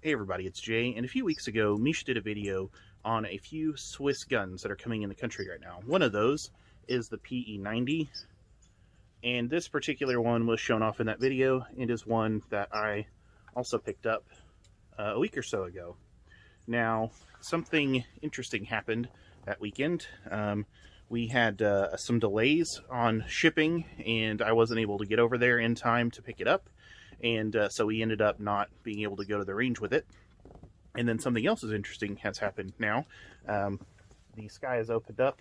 Hey everybody, it's Jay, and a few weeks ago, Misha did a video on a few Swiss guns that are coming in the country right now. One of those is the PE90, and this particular one was shown off in that video, and is one that I also picked up a week or so ago. Now, something interesting happened that weekend. We had some delays on shipping, and I wasn't able to get over there in time to pick it up. And so we ended up not being able to go to the range with it. And then something else is interesting has happened now. The sky has opened up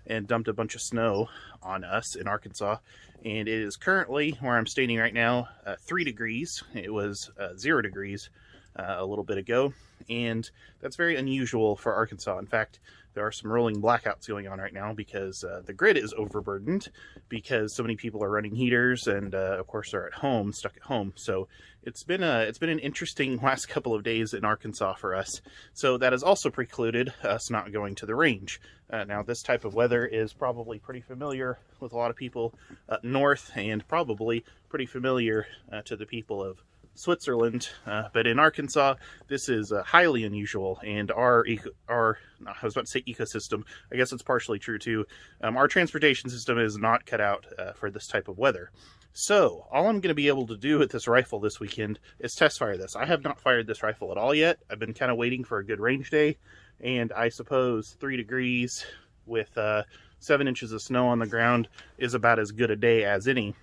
and dumped a bunch of snow on us in Arkansas. And it is currently, where I'm standing right now, 3 degrees. It was 0 degrees a little bit ago. And that's very unusual for Arkansas. In fact, there are some rolling blackouts going on right now because the grid is overburdened because so many people are running heaters, and of course they're at home, stuck at home. So it's been an interesting last couple of days in Arkansas for us. So that has also precluded us not going to the range. Now this type of weather is probably pretty familiar with a lot of people up north, and probably pretty familiar to the people of Switzerland, but in Arkansas, this is highly unusual, and I was about to say ecosystem, I guess it's partially true too, our transportation system is not cut out for this type of weather. So, all I'm going to be able to do with this rifle this weekend is test fire this. I have not fired this rifle at all yet. I've been kind of waiting for a good range day, and I suppose 3 degrees with 7 inches of snow on the ground is about as good a day as any.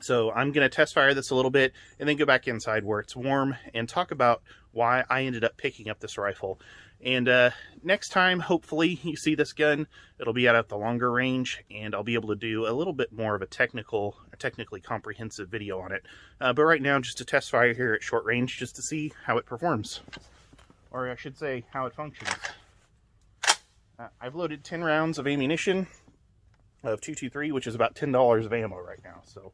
So I'm going to test fire this a little bit and then go back inside where it's warm and talk about why I ended up picking up this rifle. And next time, hopefully, you see this gun, it'll be out at the longer range, and I'll be able to do a little bit more of a technically comprehensive video on it. But right now, just a test fire here at short range, just to see how it performs. Or I should say, how it functions. I've loaded 10 rounds of ammunition of 223, which is about $10 of ammo right now. So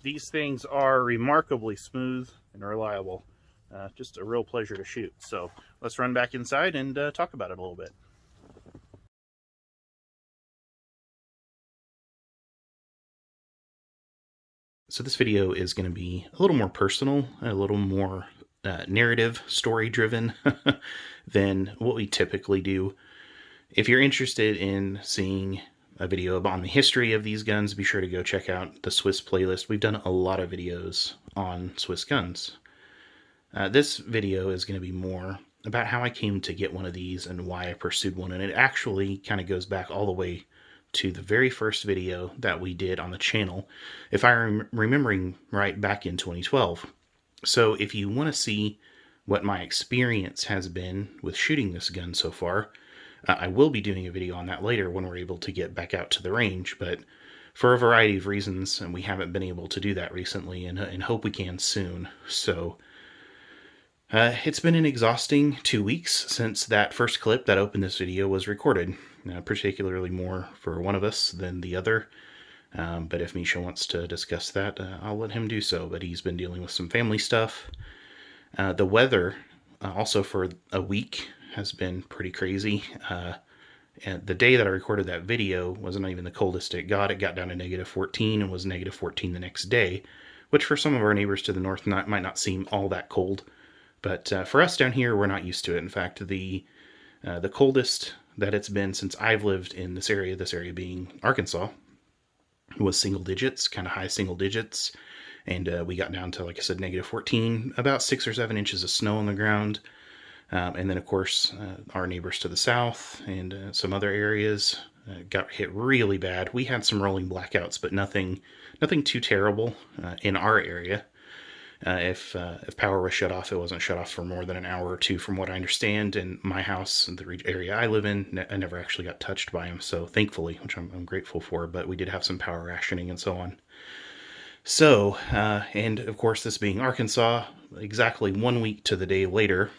these things are remarkably smooth and reliable. Just a real pleasure to shoot. So let's run back inside and talk about it a little bit. So this video is going to be a little more personal, a little more narrative, story-driven than what we typically do. If you're interested in seeing a video on the history of these guns, be sure to go check out the Swiss playlist. We've done a lot of videos on Swiss guns. This video is going to be more about how I came to get one of these and why I pursued one. And it actually kind of goes back all the way to the very first video that we did on the channel, if I'm remembering right, back in 2012. So if you want to see what my experience has been with shooting this gun so far, I will be doing a video on that later when we're able to get back out to the range, but for a variety of reasons, and we haven't been able to do that recently, and hope we can soon. So it's been an exhausting 2 weeks since that first clip that opened this video was recorded, particularly more for one of us than the other. But if Misha wants to discuss that, I'll let him do so, but he's been dealing with some family stuff. The weather, also for a week, has been pretty crazy. And the day that I recorded that video wasn't even the coldest it got. It got down to -14 and was -14 the next day, which for some of our neighbors to the north might not seem all that cold. But for us down here, we're not used to it. In fact, the coldest that it's been since I've lived in this area being Arkansas, was single digits, kind of high single digits. And we got down to, like I said, -14, about 6 or 7 inches of snow on the ground. And then, of course, our neighbors to the south and some other areas got hit really bad. We had some rolling blackouts, but nothing too terrible in our area. If power was shut off, it wasn't shut off for more than an hour or two, from what I understand. And my house, the area I live in, I never actually got touched by them, so thankfully, which I'm grateful for. But we did have some power rationing and so on. So, and of course, this being Arkansas, exactly 1 week to the day later,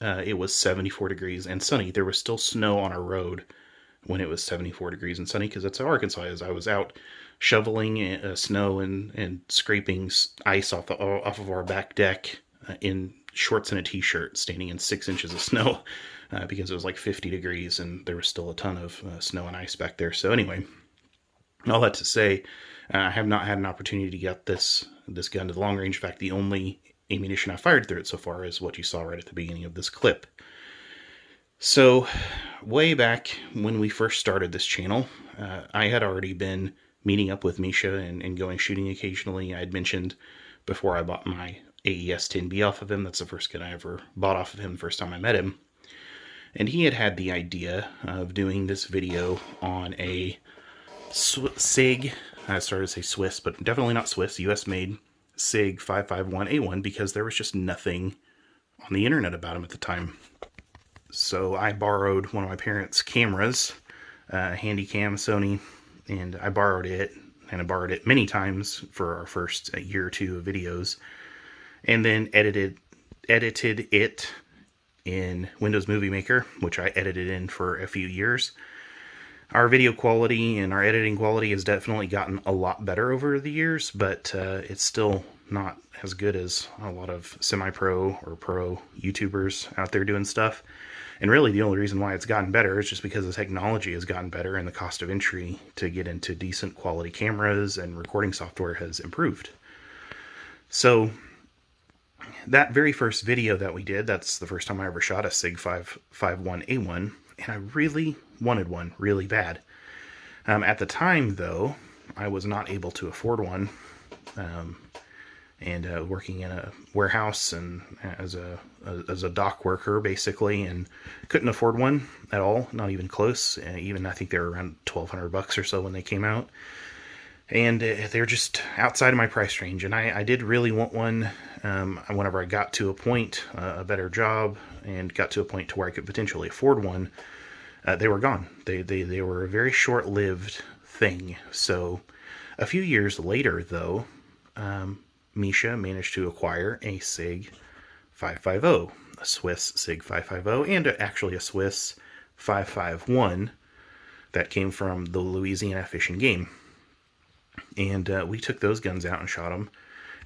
it was 74 degrees and sunny. There was still snow on our road when it was 74 degrees and sunny, because that's how Arkansas is. I was out shoveling snow and scraping ice off of our back deck in shorts and a t-shirt, standing in 6 inches of snow because it was like 50 degrees and there was still a ton of snow and ice back there. So anyway, all that to say, I have not had an opportunity to get this gun to the long range. In fact, the only ammunition I fired through it so far is what you saw right at the beginning of this clip. So way back when we first started this channel, I had already been meeting up with Misha and going shooting occasionally. I had mentioned before I bought my AES 10B off of him. That's the first gun I ever bought off of him the first time I met him. And he had the idea of doing this video on a SIG, I started to say Swiss, but definitely not Swiss, US-made SIG 551A1, because there was just nothing on the internet about him at the time. So I borrowed one of my parents' cameras, Handycam Sony, and I borrowed it, and I borrowed it many times for our first year or two of videos, and then edited it in Windows Movie Maker, which I edited in for a few years. Our video quality and our editing quality has definitely gotten a lot better over the years, but it's still not as good as a lot of semi-pro or pro YouTubers out there doing stuff. And really the only reason why it's gotten better is just because the technology has gotten better and the cost of entry to get into decent quality cameras and recording software has improved. So that very first video that we did, that's the first time I ever shot a SIG 551A1, and I really wanted one really bad. At the time, though, I was not able to afford one, and working in a warehouse and as a dock worker, basically, and couldn't afford one at all, not even close. Even I think they were around $1,200 or so when they came out. And they're just outside of my price range, and I did really want one. Whenever I got to a point, a better job, and got to a point to where I could potentially afford one, they were gone. They were a very short-lived thing. So a few years later, though, Misha managed to acquire a SIG 550, a Swiss SIG 550, and actually a Swiss 551 that came from the Louisiana Fish and Game. And we took those guns out and shot them,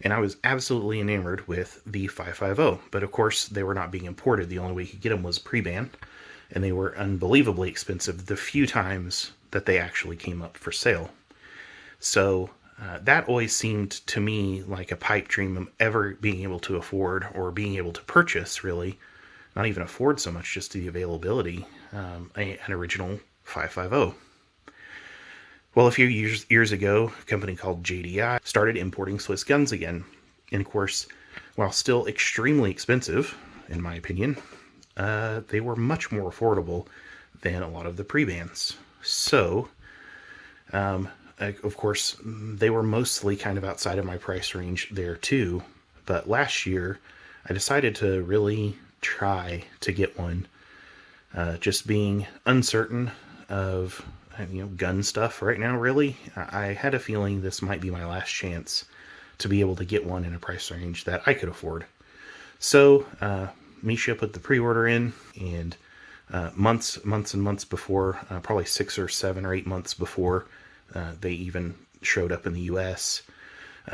and I was absolutely enamored with the 550. But of course, they were not being imported. The only way you could get them was pre-ban, and they were unbelievably expensive the few times that they actually came up for sale. So that always seemed to me like a pipe dream of ever being able to afford, or being able to purchase, really, not even afford so much, just the availability, an original 550. Well, a few years ago, a company called JDI started importing Swiss guns again. And of course, while still extremely expensive, in my opinion, they were much more affordable than a lot of the pre-bans. So, of course, they were mostly kind of outside of my price range there too. But last year, I decided to really try to get one, just being uncertain of gun stuff right now, really. I had a feeling this might be my last chance to be able to get one in a price range that I could afford. So, Misha put the pre-order in, and months and months before, probably 6 or 7 or 8 months before they even showed up in the US,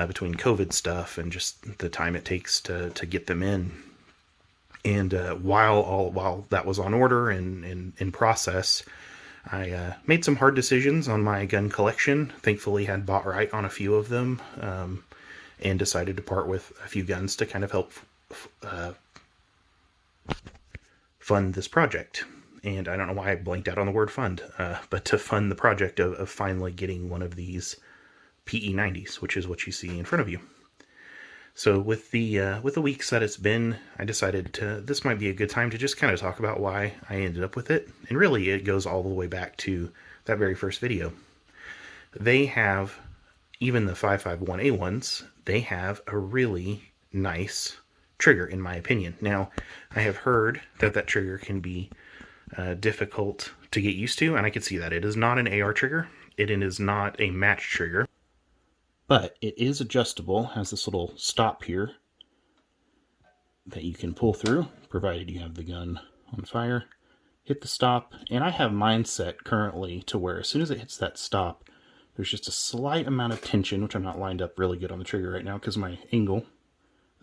between COVID stuff and just the time it takes to get them in. And while that was on order and in process, I made some hard decisions on my gun collection. Thankfully, had bought right on a few of them, and decided to part with a few guns to kind of help fund this project. And I don't know why I blanked out on the word fund, but to fund the project of finally getting one of these PE90s, which is what you see in front of you. So with the weeks that it's been, I decided this might be a good time to just kind of talk about why I ended up with it. And really, it goes all the way back to that very first video. They have, even the 551A1s, they have a really nice trigger, in my opinion. Now, I have heard that trigger can be difficult to get used to, and I can see that. It is not an AR trigger. It is not a match trigger. But it is adjustable, has this little stop here that you can pull through, provided you have the gun on fire. Hit the stop, and I have mine set currently to where as soon as it hits that stop, there's just a slight amount of tension, which I'm not lined up really good on the trigger right now because of my angle.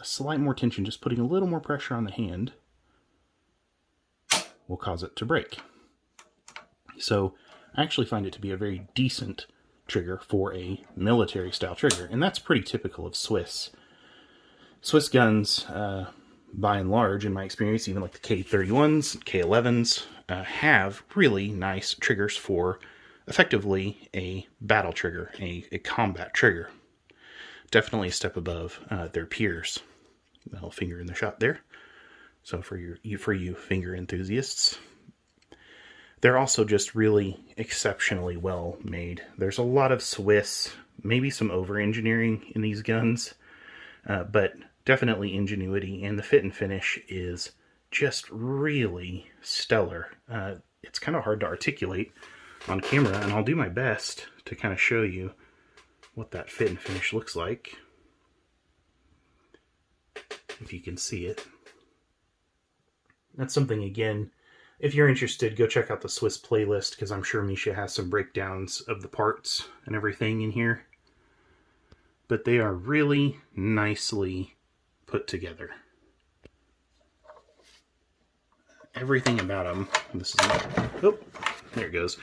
A slight more tension, just putting a little more pressure on the hand will cause it to break. So I actually find it to be a very decent trigger for a military style trigger, and that's pretty typical of Swiss. Swiss guns, by and large, in my experience, even like the K31s, K11s, have really nice triggers for effectively a battle trigger, a combat trigger. Definitely a step above their peers. A little finger in the shot there. So for you finger enthusiasts. They're also just really exceptionally well made. There's a lot of Swiss, maybe some over-engineering in these guns, but definitely ingenuity, and the fit and finish is just really stellar. It's kind of hard to articulate on camera, and I'll do my best to kind of show you what that fit and finish looks like, if you can see it. That's something, again, if you're interested, go check out the Swiss playlist, because I'm sure Misha has some breakdowns of the parts and everything in here. But they are really nicely put together. Everything about them, this is not, oh, there it goes.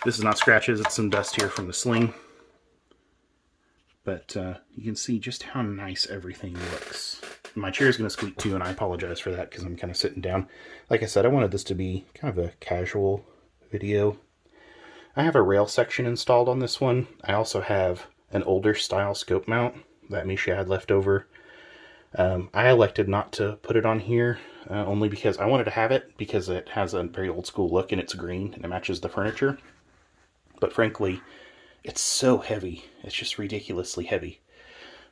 This is not scratches, it's some dust here from the sling. But you can see just how nice everything looks. My chair is going to squeak too, and I apologize for that because I'm kind of sitting down. Like I said, I wanted this to be kind of a casual video. I have a rail section installed on this one. I also have an older style scope mount that Misha had left over. I elected not to put it on here, only because I wanted to have it because it has a very old school look and it's green and it matches the furniture. But frankly, it's so heavy. It's just ridiculously heavy.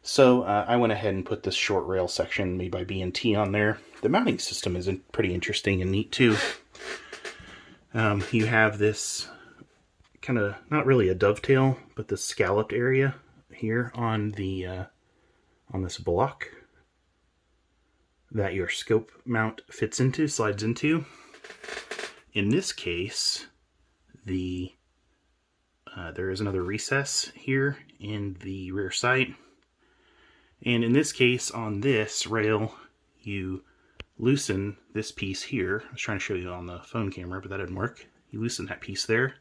So I went ahead and put this short rail section made by B&T on there. The mounting system is pretty interesting and neat too. You have this kind of, not really a dovetail, but the scalloped area here on the on this block that your scope mount fits into, slides into. In this case, there is another recess here in the rear sight. And in this case, on this rail, you loosen this piece here. I was trying to show you on the phone camera, but that didn't work. You loosen that piece there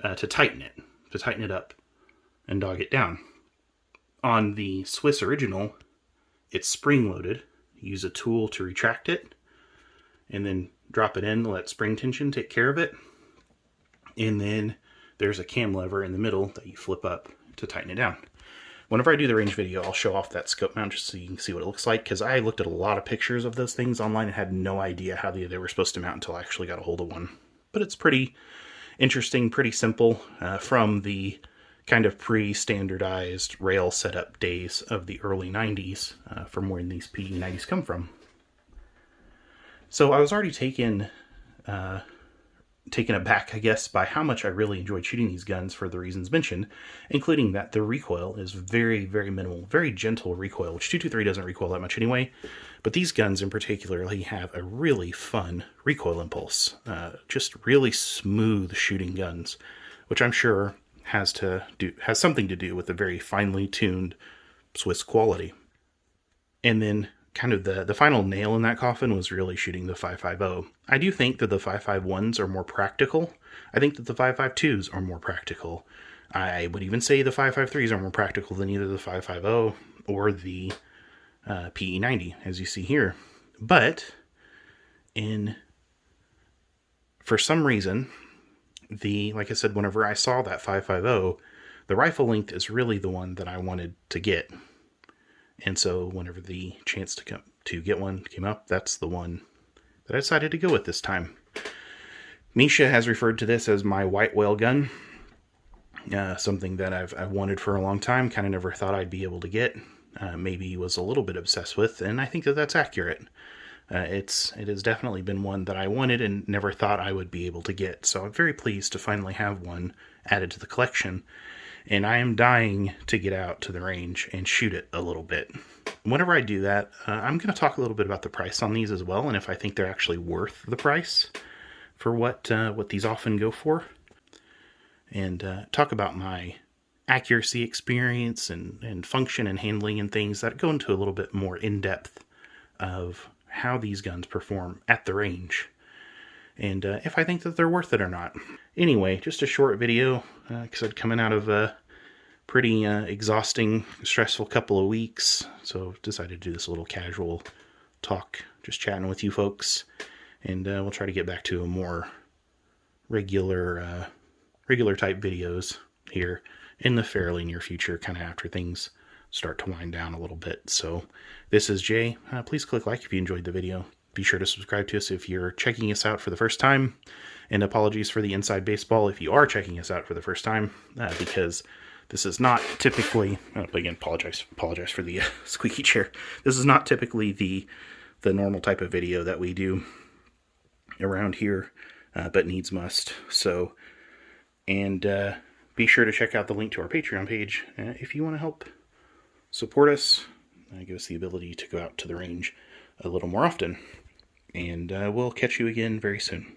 to tighten it up and dog it down. On the Swiss original, it's spring-loaded. Use a tool to retract it, and then drop it in, let spring tension take care of it. And then there's a cam lever in the middle that you flip up to tighten it down. Whenever I do the range video, I'll show off that scope mount just so you can see what it looks like, because I looked at a lot of pictures of those things online and had no idea how they were supposed to mount until I actually got a hold of one. But it's pretty interesting, pretty simple, from the kind of pre-standardized rail setup days of the early 90s, from where these PE90s come from. So I was already taken aback, I guess, by how much I really enjoyed shooting these guns for the reasons mentioned, including that the recoil is very, very minimal, very gentle recoil, which 223 doesn't recoil that much anyway, but these guns in particular have a really fun recoil impulse, just really smooth shooting guns, which I'm sure has something to do with the very finely tuned Swiss quality. And then kind of the final nail in that coffin was really shooting the 5.50. I do think that the 5.51s are more practical. I think that the 5.52s are more practical. I would even say the 5.53s are more practical than either the 5.50 or the PE90, as you see here. But for some reason, like I said, whenever I saw that 5.50, the rifle length is really the one that I wanted to get. And so whenever the chance to get one came up, that's the one that I decided to go with this time. Misha has referred to this as my white whale gun. Something that I've wanted for a long time, kind of never thought I'd be able to get. Maybe was a little bit obsessed with, and I think that that's accurate. It has definitely been one that I wanted and never thought I would be able to get. So I'm very pleased to finally have one added to the collection. and I am dying to get out to the range and shoot it a little bit. Whenever I do that, I'm going to talk a little bit about the price on these as well, and if I think they're actually worth the price for what these often go for, and talk about my accuracy experience and function and handling and things that go into a little bit more in-depth of how these guns perform at the range, and if I think that they're worth it or not. Anyway, just a short video, because I'm coming out of a pretty exhausting, stressful couple of weeks, so decided to do this little casual talk, just chatting with you folks, and we'll try to get back to a more regular type videos here in the fairly near future, kind of after things start to wind down a little bit. So this is Jay. Please click like if you enjoyed the video. Be sure to subscribe to us if you're checking us out for the first time, and apologies for the inside baseball if you are checking us out for the first time, because this is not typically, again, apologize for the squeaky chair. This is not typically the normal type of video that we do around here, but needs must. So, and be sure to check out the link to our Patreon page if you want to help support us, give us the ability to go out to the range a little more often. And we'll catch you again very soon.